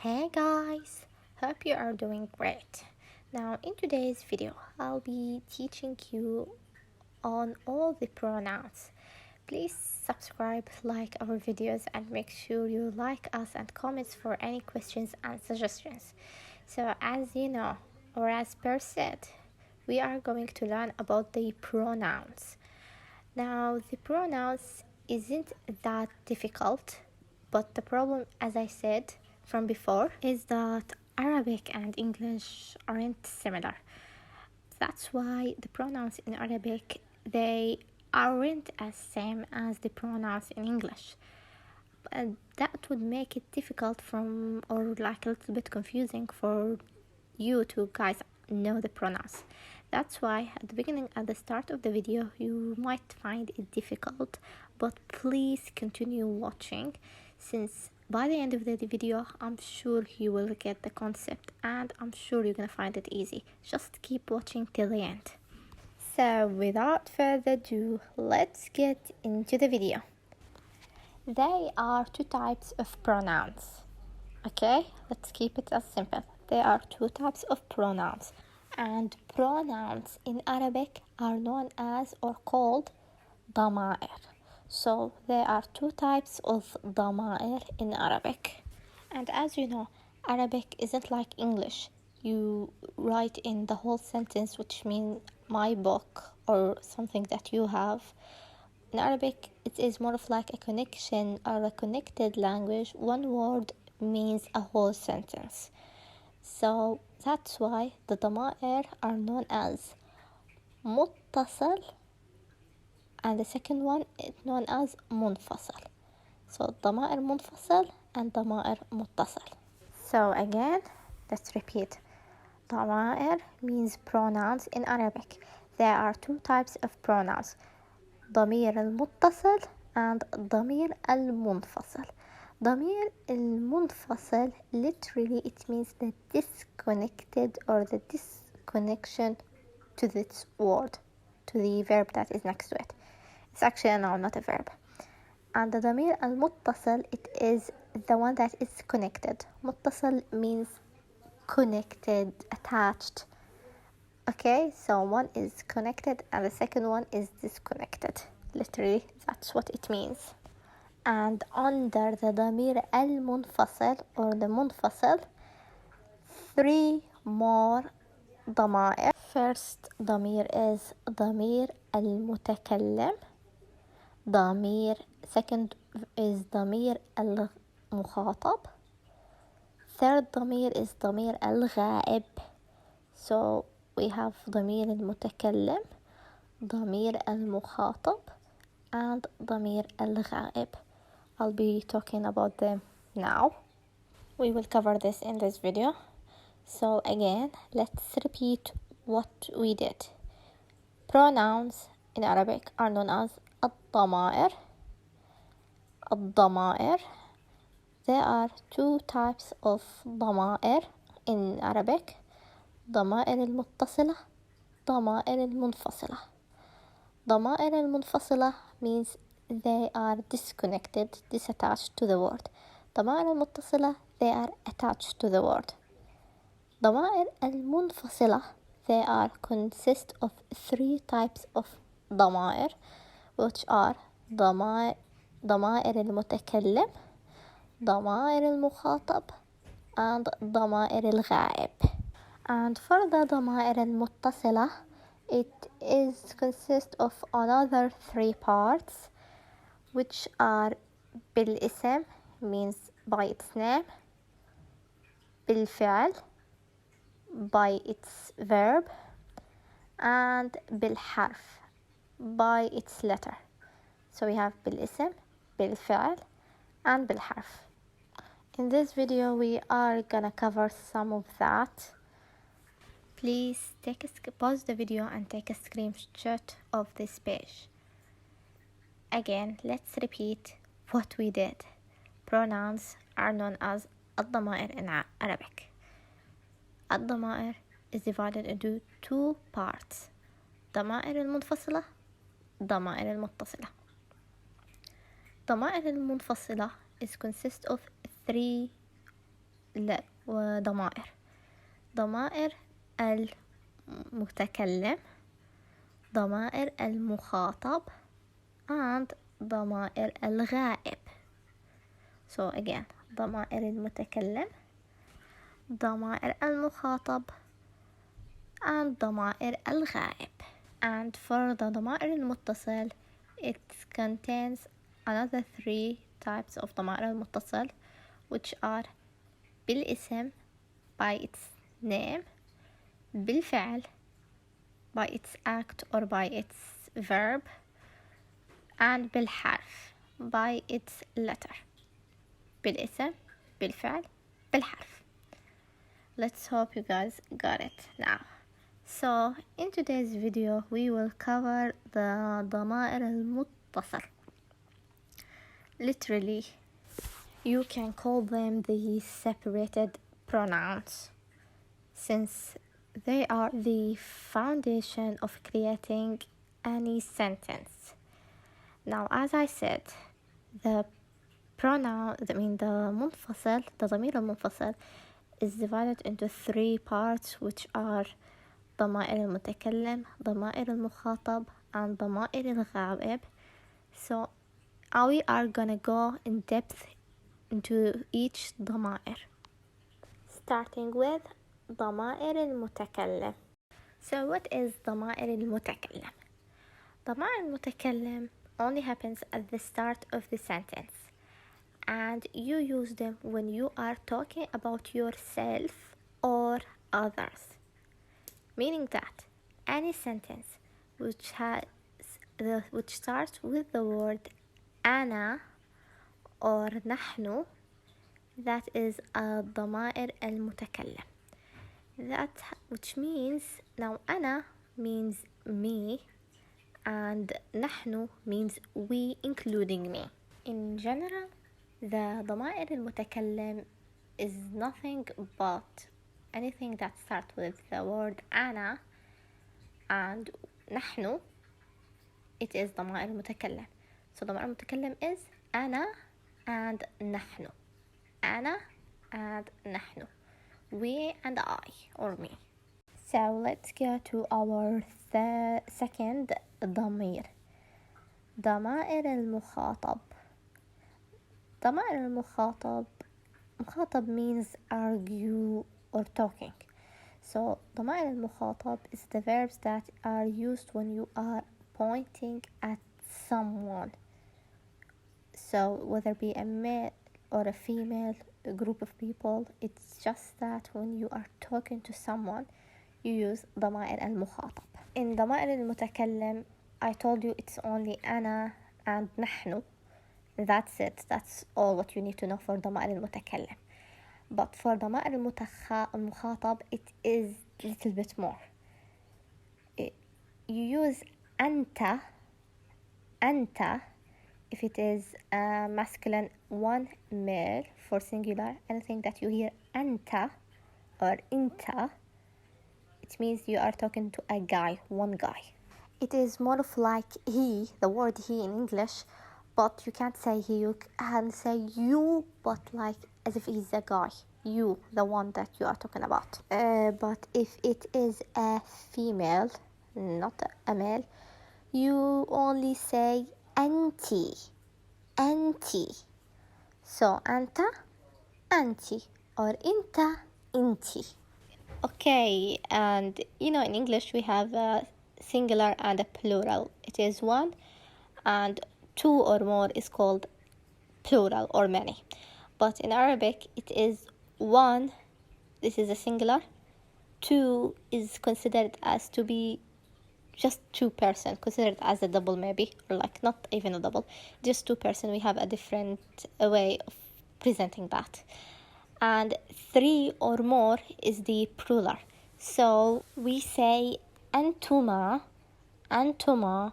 Hey guys, hope you are doing great. Now in today's video, I'll be teaching you on all the pronouns. Please subscribe, like our videos, and make sure you like us and comments for any questions and suggestions. So as you know, or as Per said, we are going to learn about the pronouns. Now the pronouns isn't that difficult, but the problem, as I said from before, is that Arabic and English aren't similar. That's why the pronouns in Arabic, they aren't as same as the pronouns in English. And that would make it difficult or like a little bit confusing for you to guys know the pronouns. That's why at the start of the video, you might find it difficult, but please continue watching, since by the end of the video, I'm sure you will get the concept and I'm sure you're gonna find it easy. Just keep watching till the end. So without further ado, let's get into the video. There are two types of pronouns. Okay, let's keep it as simple. There are two types of pronouns, and pronouns in Arabic are known as or called ضمائر. So there are two types of ضمائر in Arabic. And as you know, Arabic isn't like English. You write in the whole sentence, which means my book or something that you have. In Arabic, it is more of like a connection or a connected language. One word means a whole sentence. So that's why the ضمائر are known as متصل, and the second one is known as منفصل. So ضمائر منفصل and ضمائر متصل. So again, let's repeat. ضمائر means pronouns in Arabic. There are two types of pronouns: ضمير المتصل and ضمير المنفصل. ضمير المنفصل, literally it means the disconnected or the disconnection to this word, to the verb that is next to it. It's actually a noun, not a verb. And the ضمير المتصل, it is the one that is connected. متصل means connected, attached. Okay, so one is connected and the second one is disconnected. Literally, that's what it means. And under the ضمير المنفصل or the منفصل, three more ضمائر. First ضمير is ضمير المتكلم. Second is ضمير المخاطب. Third ضمير is ضمير الغائب. So we have ضمير المتكلم, ضمير المخاطب, and ضمير الغائب. I'll be talking about them now. We will cover this in this video. So again, let's repeat what we did. Pronouns in Arabic are known as الضمائر. الضمائر. There are two types of ضمائر in Arabic: ضمائر المتصلة, ضمائر المنفصلة. ضمائر المنفصلة means they are disconnected, disattached to the word. ضمائر المتصلة, they are attached to the word. ضمائر المنفصلة, they are consist of three types of ضمائر, which are ضمائر المتكلم, ضمائر المخاطب, and ضمائر الغائب. And for the ضمائر المتصلة, it is consist of another three parts, which are بالاسم, means by its name, بالفعل, by its verb, and بالحرف, by its letter. So we have بالاسم, بالفعل, and بالحرف. In this video, we are gonna cover some of that. Please pause the video and take a screenshot of this page. Again, let's repeat what we did. Pronouns are known as الضمائر in Arabic. الضمائر is divided into two parts: ضمائر المنفصلة, ضمائر المتصلة. ضمائر المنفصلة is consist of three لا وضمائر. ضمائر المتكلم، ضمائر المخاطب and ضمائر الغائب. So again, ضمائر المتكلم، ضمائر المخاطب and ضمائر الغائب. And for the ضمائر المتصل, it contains another 3 types of ضمائر المتصل, which are بالاسم by its name, بالفعل by its act or by its verb, and بالحرف by its letter. بالاسم، بالفعل، بالحرف. Let's hope you guys got it now. So in today's video we will cover the ضمائر المتصل. Literally, you can call them the separated pronouns, since they are the foundation of creating any sentence. Now, as I said, the منفصل, the ضمير المنفصل is divided into 3 parts, which are ضمائر المتكلم, ضمائر المخاطب, and ضمائر الغائب. So we are gonna go in depth into each ضمائر, starting with ضمائر المتكلم. So what is ضمائر المتكلم? ضمائر المتكلم only happens at the start of the sentence, and you use them when you are talking about yourself or others, meaning that any sentence which starts with the word أنا or نحن, that is a ضمائر المتكلم. Which means, now أنا means me and نحن means we, including me. In general, the ضمائر المتكلم is nothing but anything that starts with the word أنا and نحن. It is ضمائر المتكلم. So ضمائر المتكلم is أنا and نحن. أنا and نحن. We and I, or me. So let's go to our second ضمير. ضمائر المخاطب. ضمائر المخاطب, مخاطب means argue or talking. So ضمائر المخاطب is the verbs that are used when you are pointing at someone. So whether it be a male or a female, a group of people, it's just that when you are talking to someone, you use ضمائر المخاطب. In ضمائر المتكلم, I told you it's only أنا and نحن. That's it. That's all what you need to know for ضمائر المتكلم. But for ضمائر المخاطب, it is a little bit more. You use أنت if it is masculine, one male. For singular, anything that you hear أنت or إنت, it means you are talking to a guy, one guy. It is more of like he, the word he in English, but you can't say he, you can say you, but like as if he's a guy, you, the one that you are talking about. But if it is a female, not a male, you only say أنتي. So أنت, أنتي, or إنت, إنتي. Okay, and in English we have a singular and a plural. It is one, and two or more is called plural or many. But in Arabic it is one, this is a singular. Two is considered as to be just two person, considered as a double maybe, or like not even a double, just two person. We have a different way of presenting that. And three or more is the plural. So we say أنتما, أنتما,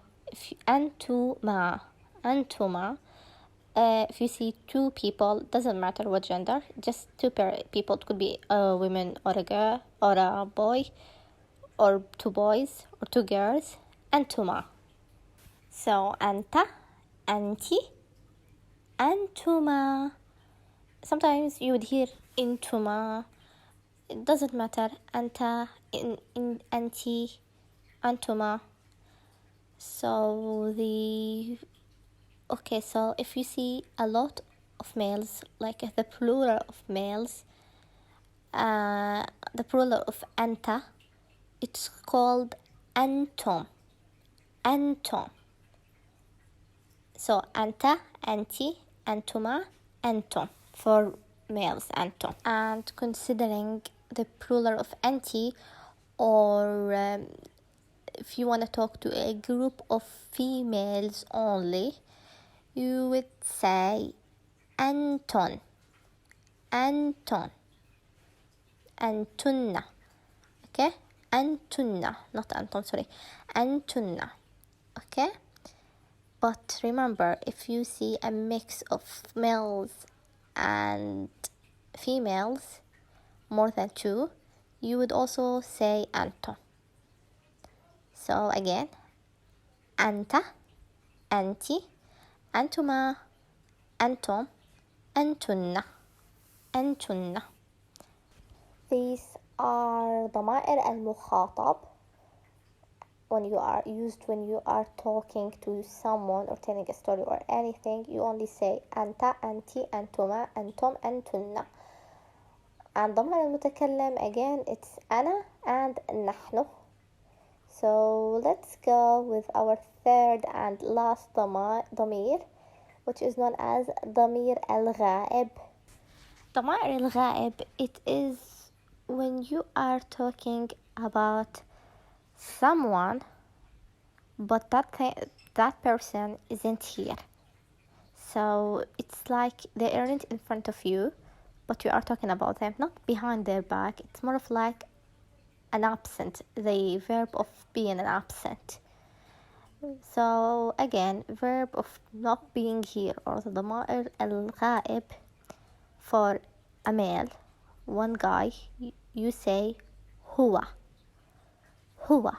أنتما. If you see two people, doesn't matter what gender, just two people. It could be a woman or a girl or a boy, or two boys or two girls. أنتما. So أنت, أنتي, أنتما. Sometimes you would hear intuma. It doesn't matter. Anta, anti, antuma. So so if you see a lot of males, like the plural of males, the plural of anta, it's called antum. Antum. So anta, anti, antuma, antum for males, antum. And considering the plural of anti, or if you want to talk to a group of females only, you would say anton, anton, antunna. Okay, antunna, not anton, sorry, antunna. Okay, but remember, if you see a mix of males and females, more than two, you would also say anton. So again, anta, anti, antuma, antum, antunna, antunna. These are ضمائر المخاطب when you are talking to someone or telling a story or anything. You only say anta, anti, antuma, antum, antunna. And ضمائر المتكلم, again, it's أنا and نحن. So let's go with our third and last ضمير, which is known as ضمير الغائب. ضمائر الغائب, it is when you are talking about someone, but that person isn't here. So it's like they aren't in front of you, but you are talking about them, not behind their back. It's more of like an absent, the verb of being an absent. So again, verb of not being here, or the ضمائر الغائب for a male, one guy, you say هو, هو.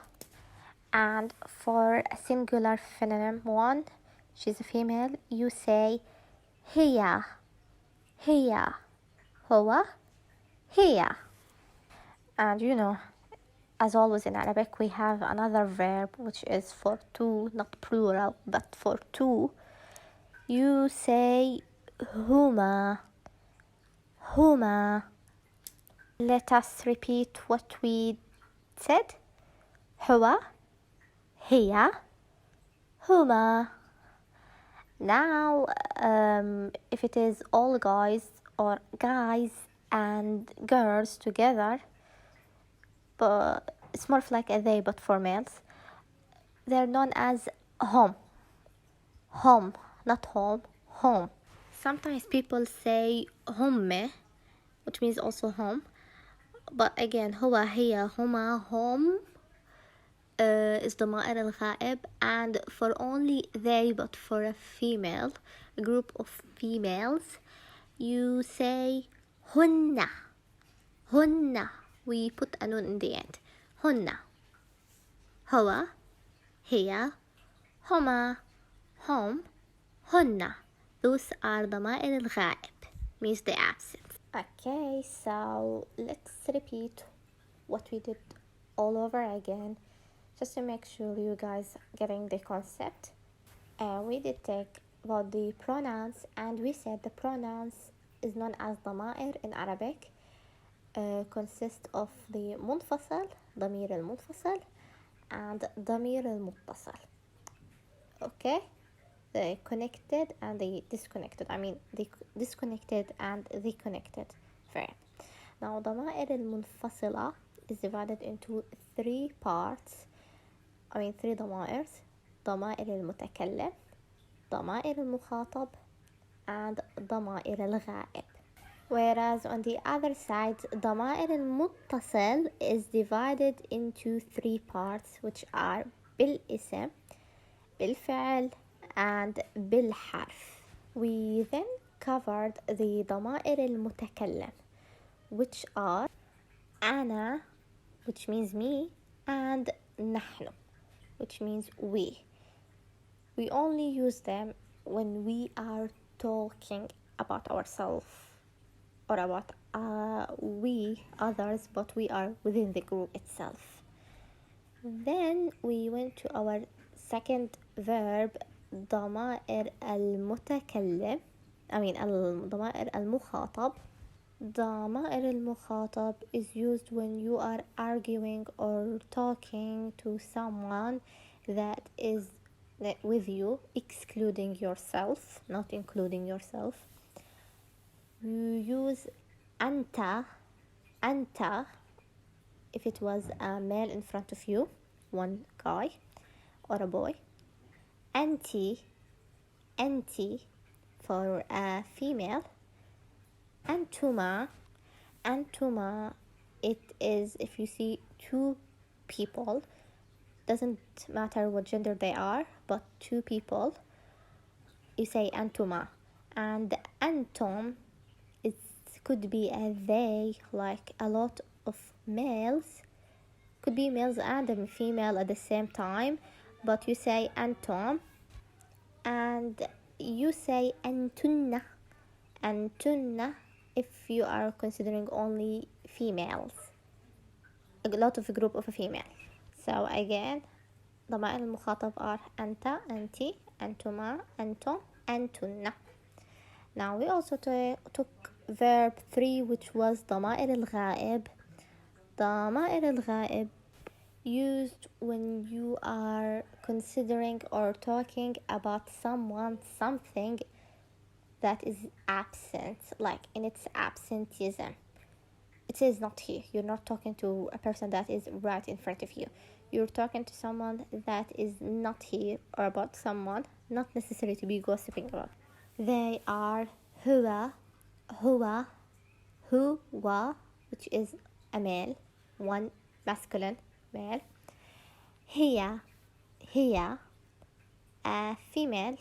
And for a singular feminine one, she's a female, you say هي, هي, هو, هي. And as always in Arabic, we have another verb which is for two, not plural, but for two. You say هما, هما. Let us repeat what we said. هو, هي, هما. Now, if it is all guys or guys and girls together, but it's more like a they, but for males, they're known as home, home, not home, home. Sometimes people say homme, which means also home, but again, هو, هي, هما, home is ضمائر الغائب, and for only they, but for a female, a group of females, you say هن, هن. We put a nun in the end. هن, هو, هي, هما, home, هن. Those are ضمائر الغائب, means the absent. Okay, so let's repeat what we did all over again, just to make sure you guys getting the concept. We did take about the pronouns, and we said the pronouns is known as ضمائر in Arabic. Consist of the منفصل, ضمير المنفصل, and ضمير المتصل. Okay, the connected and the disconnected. I mean the disconnected and the connected. Fair. Now ضمائر المنفصلة is divided into three parts. three ضمائر. ضمائر المتكلم, ضمائر المخاطب, and ضمائر الغائب. Whereas on the other side, ضمائر المتصل is divided into three parts, which are بالاسم, بالفعل, and بالحرف. We then covered the ضمائر المتكلم, which are أنا, which means me, and نحن, which means we. We only use them when we are talking about ourselves or about we others, but we are within the group itself. Then we went to our second verb, ضمائر المتكلم ضمائر المخاطب. ضمائر المخاطب is used when you are arguing or talking to someone that is with you, excluding yourself, not including yourself. You use أنت if it was a male in front of you, one guy or a boy. أنتِ for a female. أنتما, it is if you see two people, doesn't matter what gender they are, but two people, you say أنتما. And أنتم, it could be a they, like a lot of males, could be males and a female at the same time, but you say أنتم. And you say أنتن if you are considering only females, a lot of a group of a female. So again, ضمائر المخاطب are أنت, أنتِ, أنتما, أنتم, أنتن. Now we also took verb 3, which was ضمائر الغائب. ضمائر الغائب used when you are considering or talking about someone, something that is absent, like in its absenteeism. It is not here. You're not talking to a person that is right in front of you. You're talking to someone that is not here, or about someone, not necessary to be gossiping about. They are هو, which is a male, one masculine male. هي, a female,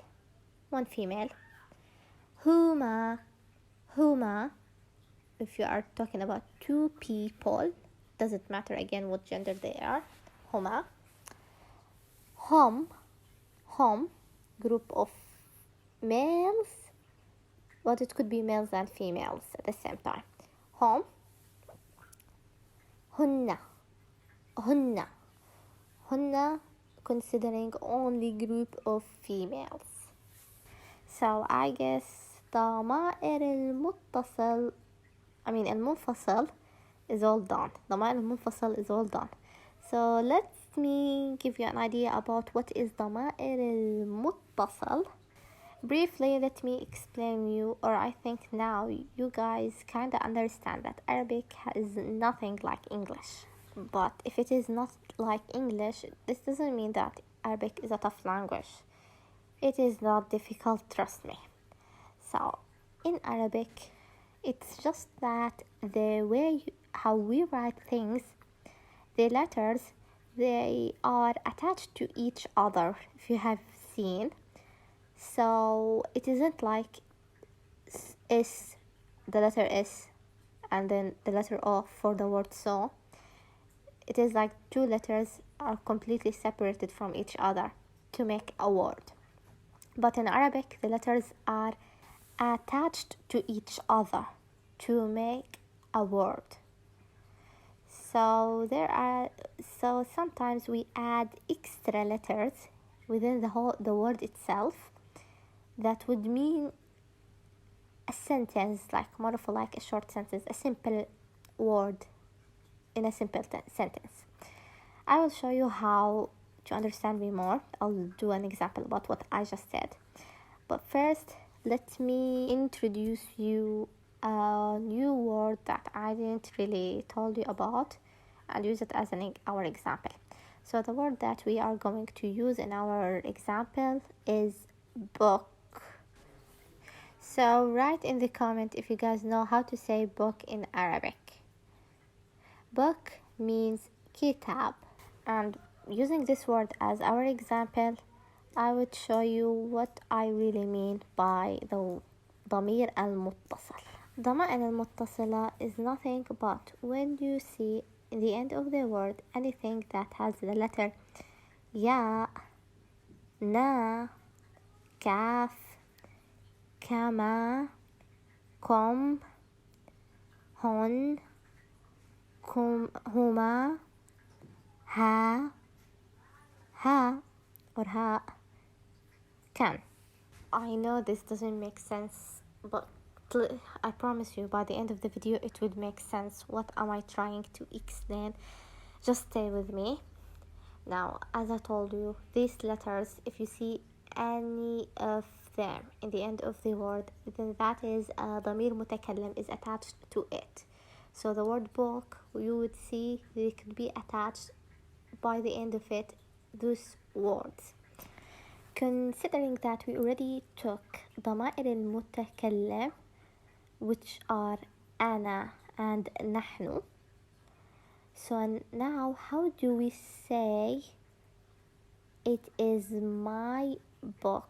one female. هما, if you are talking about two people, doesn't matter again what gender they are. هما. هم, group of males, but it could be males and females at the same time. هم. هن, considering only group of females. So I guess ضمائر المنفصل is all done. ضمائر المنفصل is all done. So let me give you an idea about what is ضمائر المتصل. Briefly, let me explain you, or I think now you guys kind of understand that Arabic is nothing like English. But if it is not like English, this doesn't mean that Arabic is a tough language. It is not difficult, trust me. So in Arabic, it's just that the way how we write things, the letters, they are attached to each other, if you have seen. So it isn't like S, the letter S, and then the letter O for the word so. It is like two letters are completely separated from each other to make a word. But in Arabic, the letters are attached to each other to make a word. So sometimes we add extra letters within the word itself that would mean a sentence, like more of like a short sentence, a simple word in a simple sentence. I will show you how to understand me more. I'll do an example about what I just said. But first, let me introduce you a new word that I didn't really told you about and use it as our example. So the word that we are going to use in our example is book. So write in the comment if you guys know how to say book in Arabic. Book means kitab, and using this word as our example, I would show you what I really mean by the ضمير المتصل. ضمائر المتصلة is nothing but when you see in the end of the word anything that has the letter ya, na, kaf, kama, kom, هن هما ها or ha can. I know this doesn't make sense, but I promise you by the end of the video it would make sense. What am I trying to explain? Just stay with me. Now, as I told you, these letters, if you see any of them in the end of the word, then that is a ضمير متكلم is attached to it. So the word book, you would see they could be attached by the end of it, those words. Considering that we already took ضمائر المتكلم, which are أنا and نحن, so now how do we say it is my book?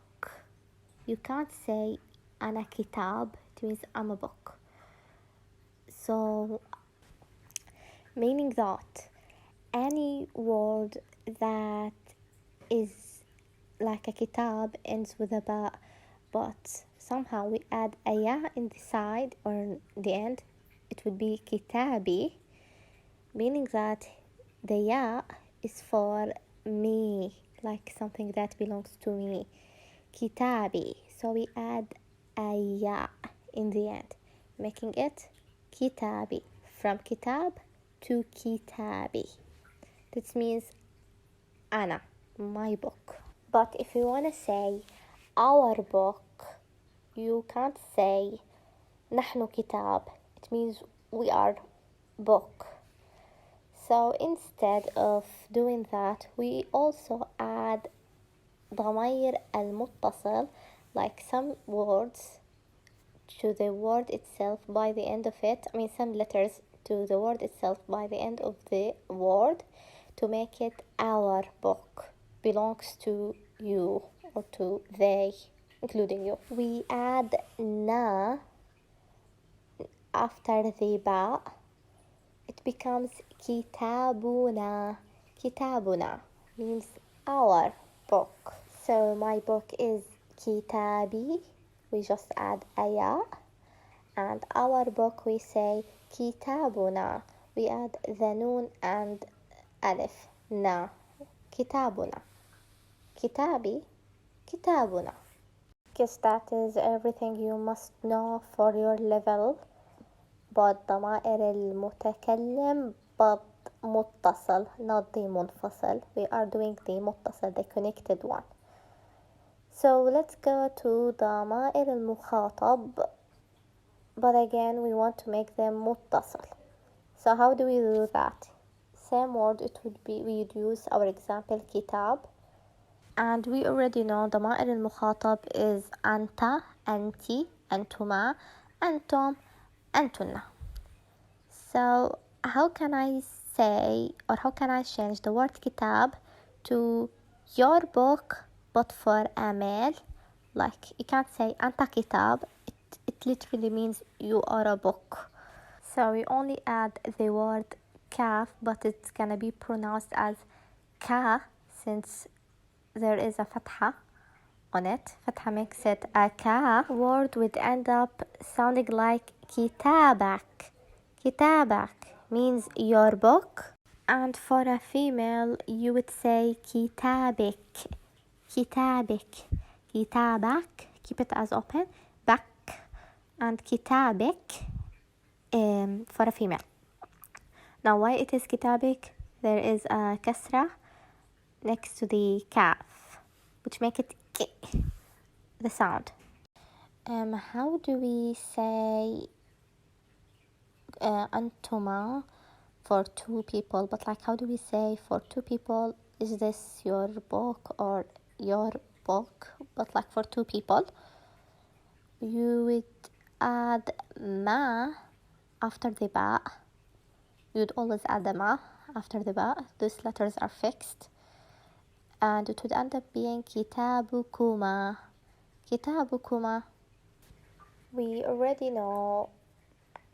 You can't say أنا كتاب, it means I'm a book. So meaning that any word that is like a kitab ends with a ba, but somehow we add a ya in the side or in the end, it would be kitabi, meaning that the ya is for me, like something that belongs to me. Kitabi. So we add a ya in the end, making it kitabi. From kitab to kitabi. This means ana, my book. But if you want to say our book, you can't say نحن كتاب. It means we are book. So instead of doing that, we also add ضمير المتصل, like some words to the word itself by the end of it. I mean some letters to the word itself by the end of the word to make it our book, belongs to you or to they, including you. We add na after the ba. It becomes kitabuna. Kitabuna means our book. So my book is kitabi. We just add aya. And our book we say kitabuna. We add the noon and alif. Na. Kitabuna. Kitabi. Kitabuna. Guess that is everything you must know for your level. But ضمائر المتكلم but متصل, not the منفصل. We are doing the متصل, the connected one. So let's go to ضمائر المخاطب. But again, we want to make them متصل. So how do we do that? Same word, it would be, we would use our example كتاب. And we already know ضمائر المخاطب is أنت, أنتي, أنتما, أنتم, أنتن. So how can I say, or how can I change the word kitab to your book but for a male? Like you can't say أنت كتاب. It literally means you are a book. So we only add the word kaf, but it's gonna be pronounced as ka since there is a fatha on it. Fatha makes it a ka. Word would end up sounding like kitabak. Kitabak means your book. And for a female, you would say kitabik. Kitabik. Kitabak. Keep it as open. Bak. And kitabik for a female. Now why it is kitabik? There is a kasra next to the kaf, which make it ki, the sound. How do we say antuma for two people? But like how do we say for two people, is this your book or your book? But like for two people, you would add ma after the ba. You'd always add the ma after the ba. Those letters are fixed. And it would end up being kitabukuma. Kitabukuma. We already know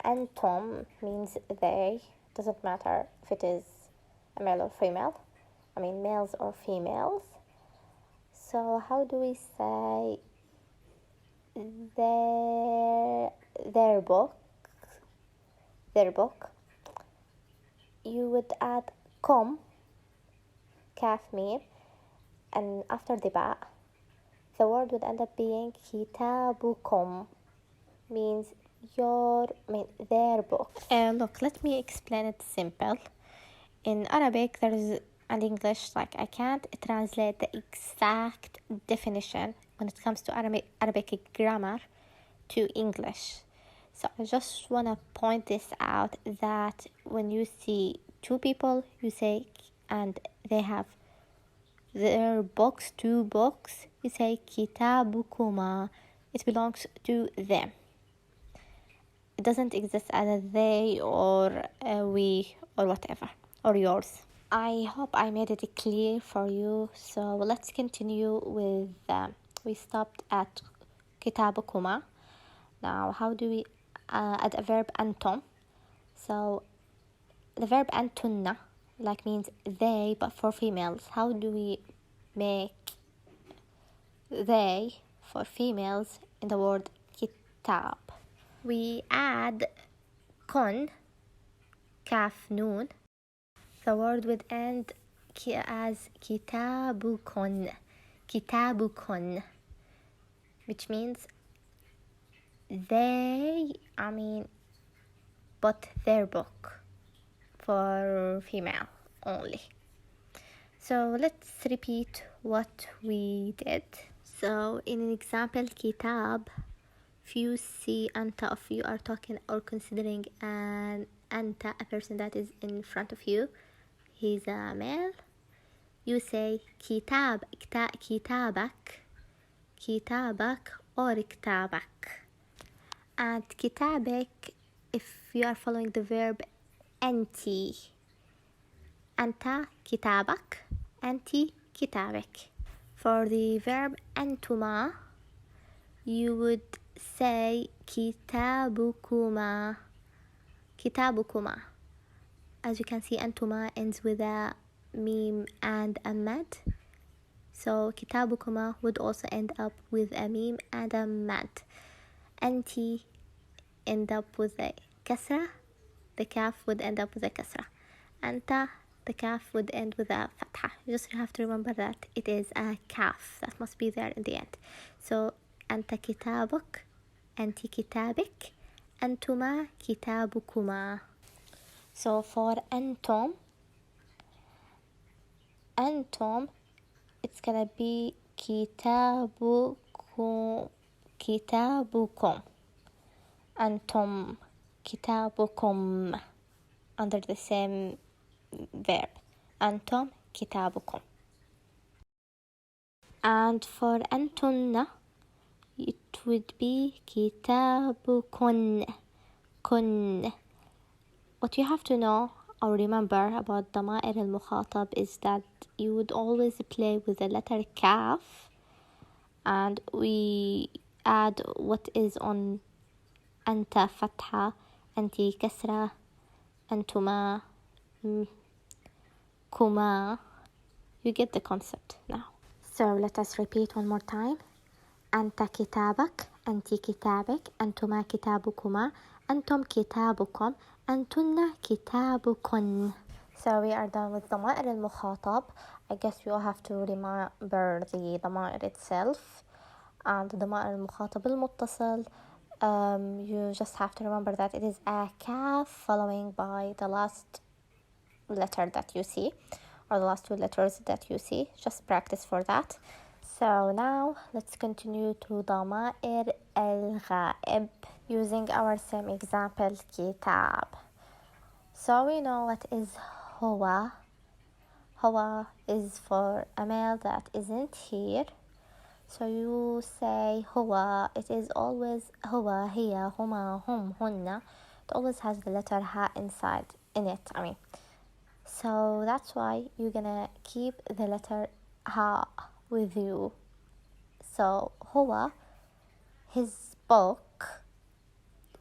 antum means they. Doesn't matter if it is a male or female. I mean males or females. So how do we say their book? their book, you would add kum, kaf mim, and after the ba, the word would end up being kitabukum, means their book. Look, let me explain it simple. In Arabic, and English, like I can't translate the exact definition when it comes to Arabic grammar to English. So I just want to point this out, that when you see two people, you say, and they have their books, two books, you say kitabukuma. It belongs to them. It doesn't exist as a they or a we or whatever, or yours. I hope I made it clear for you. So let's continue with, we stopped at kitabukuma. Now, how do we add a verb antum? So the verb antunna, like, means they, but for females. How do we make they for females in the word kitab? We add kon, kaf noon. The word would end as kitabukon, kitabukon, which means they, but their book, for female only. So let's repeat what we did. So in an example, kitab, if you see anta, if you are talking or considering an anta, a person that is in front of you, he's a male, you say kitabak, kitabak or kitabak. And kitabek, if you are following the verb anti, anta kitabak, anti kitabek. For the verb antuma, you would say kitabukuma, kitabukuma. As you can see, antuma ends with a mim and a mad. So kitabukuma would also end up with a mim and a mad. Anti end up with a kasra. The kaf would end up with a kasra. Anta, the kaf would end with a fatha. You just have to remember that it is a kaf that must be there in the end. So anta kitabuk, anti kitabik, antuma kitabukuma. So for antum, it's gonna be kitabukum, antum, kitabukum, under the same verb, antum kitabukum. And for antunna, it would be kitabukun, kun. What you have to know or remember about dama'ir al-mukhatab is that you would always play with the letter kaf, and we add what is on anta fatha, anti kasra, antuma, kuma. You get the concept now. So let us repeat one more time. Anta kitabak, anti kitabik, antuma kitabukuma, antum kitabukum, antunna kitabukun. So we are done with dama'ir al-mukhatab. I guess you all have to remember the dama'ir itself. And dama'ir al-mukhatab al-muttasil, you just have to remember that it is a kaf following by the last letter that you see, or the last two letters that you see. Just practice for that. So now let's continue to dama'ir al-ghaib using our same example, kitab. So we know what is huwa. Huwa is for a male that isn't here. So you say huwa. It is always huwa, hiya, huma, hum, hunna. It always has the letter ha inside in it. So that's why you're gonna keep the letter ha with you. So huwa, his book,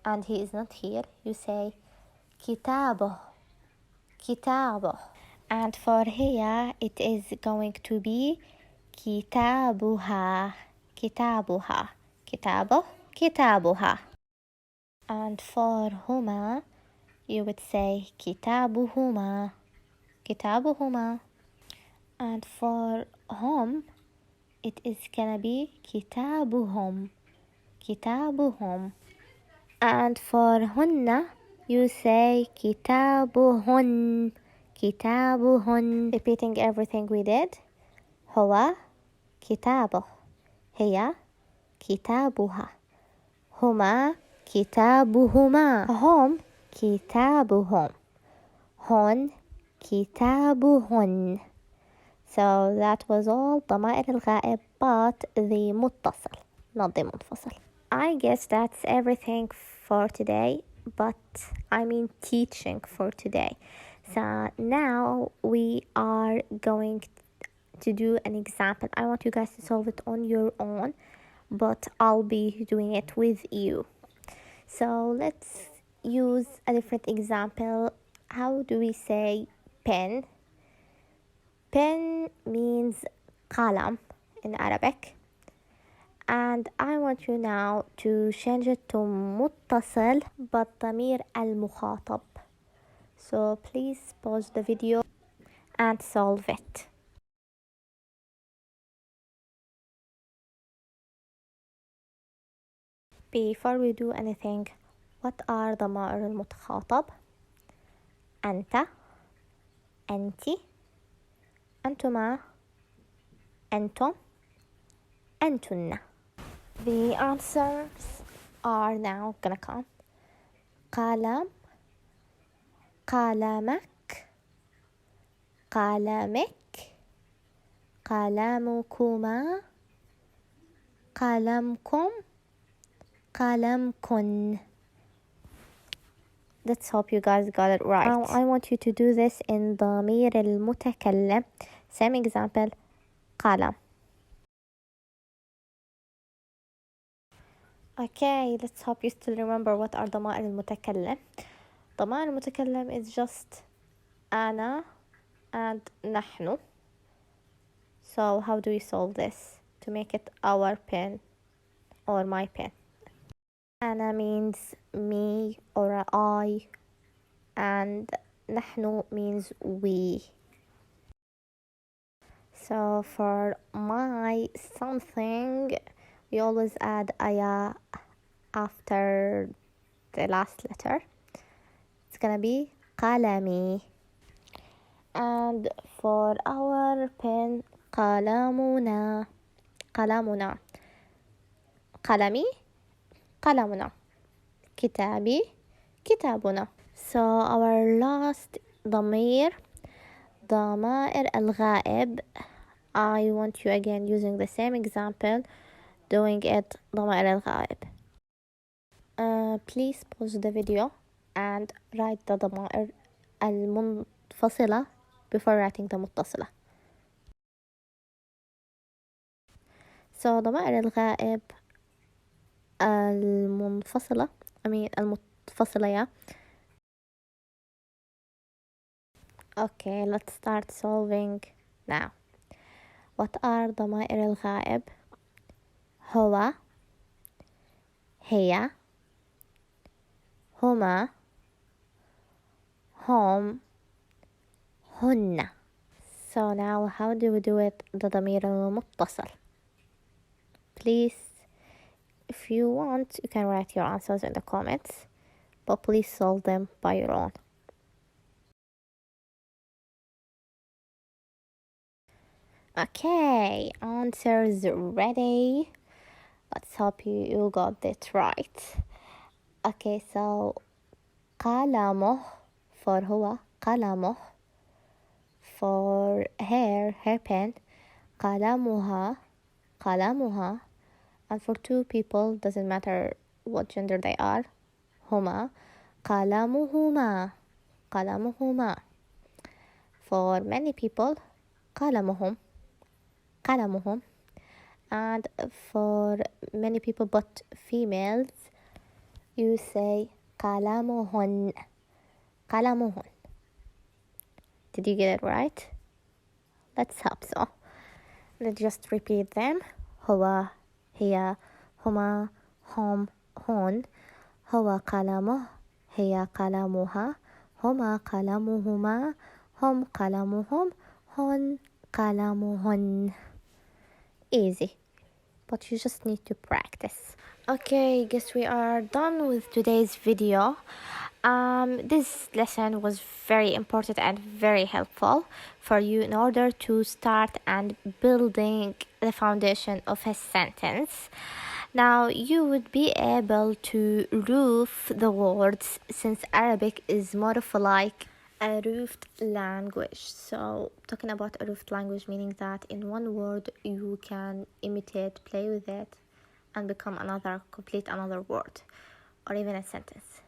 and he is not here, you say kitabuh, kitabuh. And for hiya, it is going to be kitabuha, kitabuha, kitabuh, kitabuha. And for huma, you would say كتابهما. كتابهما. And for home, it is gonna be كتابهم. كتابهم. And for هن, you say كتابهن. كتابهن. Repeating everything we did. هو كتابه. هي كتابها. هما كتابهما. هم كتابهم. هن كتابهن. So that was all ضمائر الغائب but the متصل not the منفصل. I guess that's everything for today, but I mean teaching for today. So now we are going to do an example. I want you guys to solve it on your own, but I'll be doing it with you. So let's use a different example. How do we say pen? Pen means qalam in Arabic. And I want you now to change it to متصل بالضمير المخاطب. So please pause the video and solve it. Before we do anything, what are ضمائر المتخاطب? أنت, أنتِ, أنتما, أنتم, أنتن. The answers are now gonna come. قلم, قلمك, قلمك, قلمكما, قلمكم, قلمكن. Let's hope you guys got it right. Now I want you to do this in ضمير المتكلم. Same example. قلم. Okay, let's hope you still remember what are ضمائر المتكلم. ضمائر المتكلم is just أنا and نحن. So how do we solve this to make it our pen or my pen? أنا means me or I, and نحن means we. So for my something, we always add aya after the last letter. It's gonna be قلمي. And for our pen, قلمنا. قلمنا. قلمي, قلمنا. كتابي, كتابنا. So our last ضمير, ضمائر الغائب. I want you again using the same example, doing it ضمائر الغائب. Please pause the video and write the ضمائر المنفصلة before writing the متصلة. So ضمائر الغائب المنفصلة المتصلة yeah. Okay, let's start solving now. What are ضمائر الغائب? هو, هي, هما, هم, هن. So now how do we do it ضمير المتصل? Please, if you want, you can write your answers in the comments, but please solve them by your own. Okay, answers ready. Let's hope you got it right. Okay, so قلمه for هو, قلمه. For her pen, قلمها, قلمها. And for two people, doesn't matter what gender they are, هما, قلمهما, قلمهما. For many people, قلمهم, قلمهم. And for many people but females, you say قلمهن, قلمهن. Did you get it right? Let's hope so. Let's just repeat them. هو, هي, هما, هم, هن. هو قلمه, هي قلمها، هما قلمهما، هم قلمهم، هن قلمهن. Easy, but you just need to practice. Okay, guess we are done with today's video. This lesson was very important and very helpful for you in order to start and building the foundation of a sentence. Now you would be able to roof the words, since Arabic is more of like a roofed language. So talking about a roofed language, meaning that in one word you can imitate, play with it, and become complete another word or even a sentence.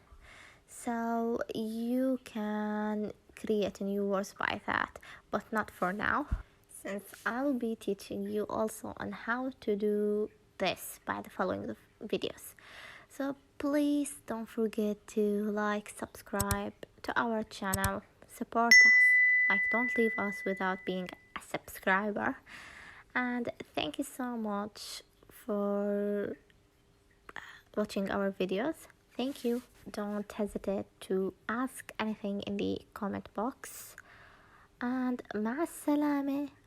So you can create new words by that, but not for now, since I'll be teaching you also on how to do this by the following videos. So please don't forget to like, subscribe to our channel, support us. Like, don't leave us without being a subscriber. And thank you so much for watching our videos. Thank you. Don't hesitate to ask anything in the comment box. And مع السلامة.